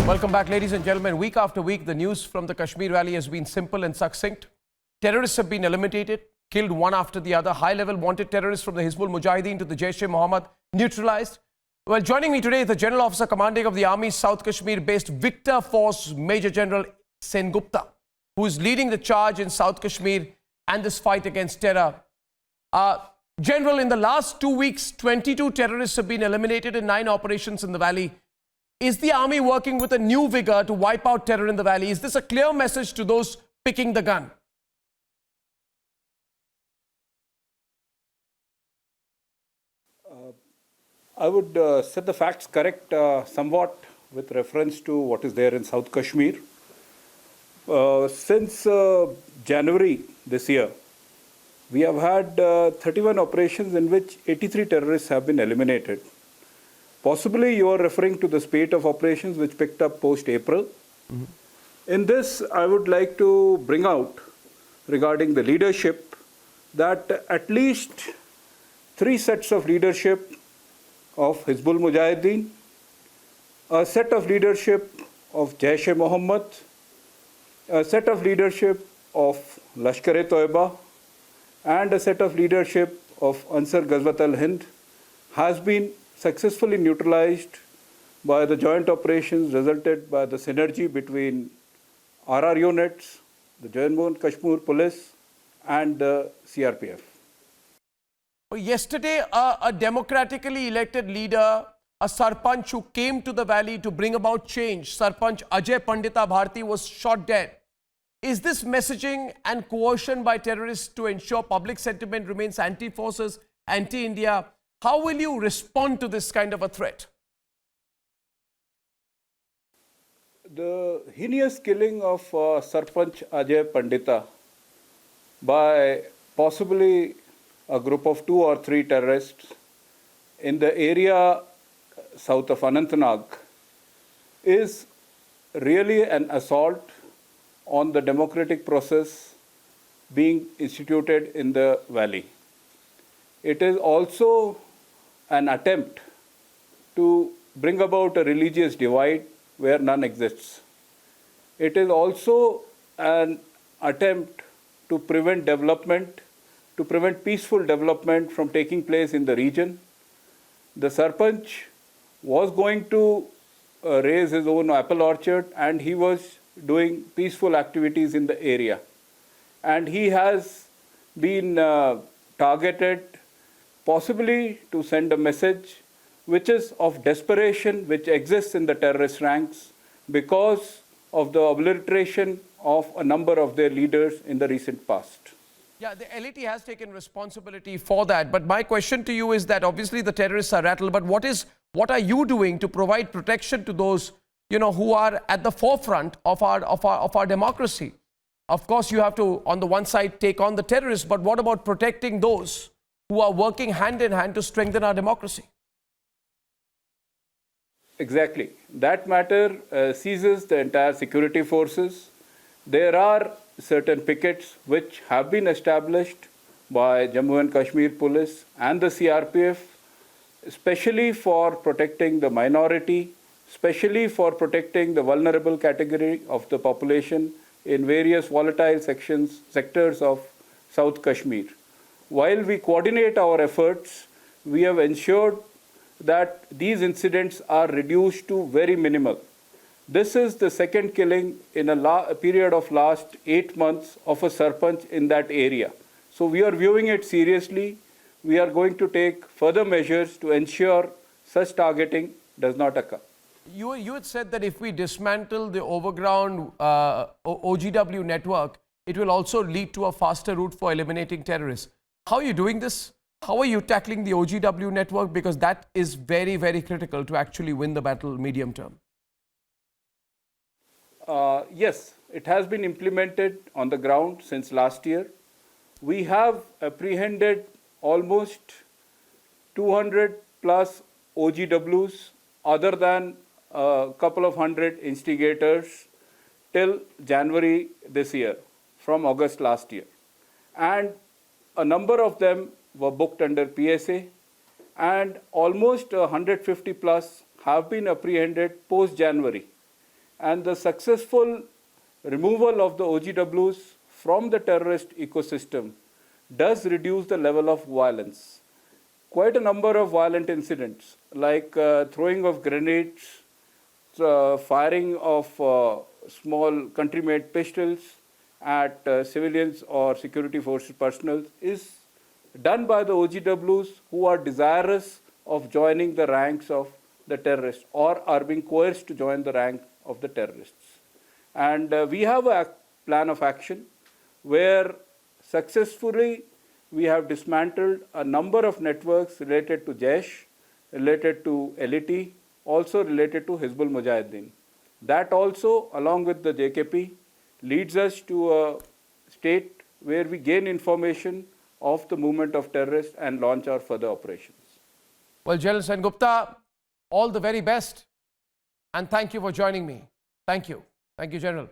Welcome back, ladies and gentlemen. Week after week, the news from the Kashmir Valley has been simple and succinct. Terrorists have been eliminated, killed one after the other. High-level wanted terrorists from the Hizbul Mujahideen to the Jaish-e-Mohammed neutralized. Well, joining me today is the General Officer Commanding of the Army's South Kashmir-based Victor Force, Major General Sengupta, who is leading the charge in South Kashmir and this fight against terror. General, in the last 2 weeks, 22 terrorists have been eliminated in 9 operations in the valley. Is the army working with a new vigor to wipe out terror in the valley? Is this a clear message to those picking the gun? I would set the facts correct somewhat with reference to what is there in South Kashmir. Since January this year, we have had 31 operations in which 83 terrorists have been eliminated. Possibly you are referring to the spate of operations which picked up post-April. In this, I would like to bring out regarding the leadership that at least 3 sets of leadership of Hizbul Mujahideen, a set of leadership of Jaish-e-Mohammed, a set of leadership of Lashkar-e-Toiba, and a set of leadership of Ansar Ghazwat al-Hind has been successfully neutralized by the joint operations resulted by the synergy between RR units, the Jammu and Kashmir Police, and the CRPF. Yesterday, a democratically elected leader, a Sarpanch who came to the valley to bring about change, Sarpanch Ajay Pandita Bharti, was shot dead. Is this messaging and coercion by terrorists to ensure public sentiment remains anti-forces, anti-India? How will you respond to this kind of a threat? The heinous killing of Sarpanch Ajay Pandita by possibly a group of 2 or 3 terrorists in the area south of Anantnag is really an assault on the democratic process being instituted in the valley. It is also an attempt to bring about a religious divide where none exists. It is also an attempt to prevent development, to prevent peaceful development from taking place in the region. The Sarpanch was going to raise his own apple orchard and he was doing peaceful activities in the area. And he has been targeted possibly to send a message which is of desperation which exists in the terrorist ranks because of the obliteration of a number of their leaders in the recent past. Yeah, the LAT has taken responsibility for that. But my question to you is that obviously the terrorists are rattled, but what are you doing to provide protection to those, who are at the forefront of our democracy? Of course, you have to, on the one side, take on the terrorists, but what about protecting those who are working hand in hand to strengthen our democracy? Exactly. That matter seizes the entire security forces. There are certain pickets which have been established by Jammu and Kashmir Police and the CRPF, especially for protecting the minority, especially for protecting the vulnerable category of the population in various volatile sectors of South Kashmir. While we coordinate our efforts, we have ensured that these incidents are reduced to very minimal. This is the second killing in a period of last 8 months of a Sarpanch in that area. So we are viewing it seriously. We are going to take further measures to ensure such targeting does not occur. You had said that if we dismantle the overground OGW network, it will also lead to a faster route for eliminating terrorists. How are you doing this? How are you tackling the OGW network? Because that is very, very critical to actually win the battle medium term. Yes, it has been implemented on the ground since last year. We have apprehended almost 200 plus OGWs other than a couple of hundred instigators till January this year, from August last year. And a number of them were booked under PSA, and almost 150 plus have been apprehended post-January. and the successful removal of the OGWs from the terrorist ecosystem does reduce the level of violence. Quite a number of violent incidents like throwing of grenades, firing of small country-made pistols at civilians or security forces personnel is done by the OGWs who are desirous of joining the ranks of the terrorists or are being coerced to join the rank of the terrorists. And we have a plan of action where successfully we have dismantled a number of networks related to Jaish, related to LET, also related to Hizbul Mujahideen. That also, along with the JKP, leads us to a state where we gain information of the movement of terrorists and launch our further operations. Well, General Sengupta, all the very best. And thank you for joining me. Thank you. Thank you, General.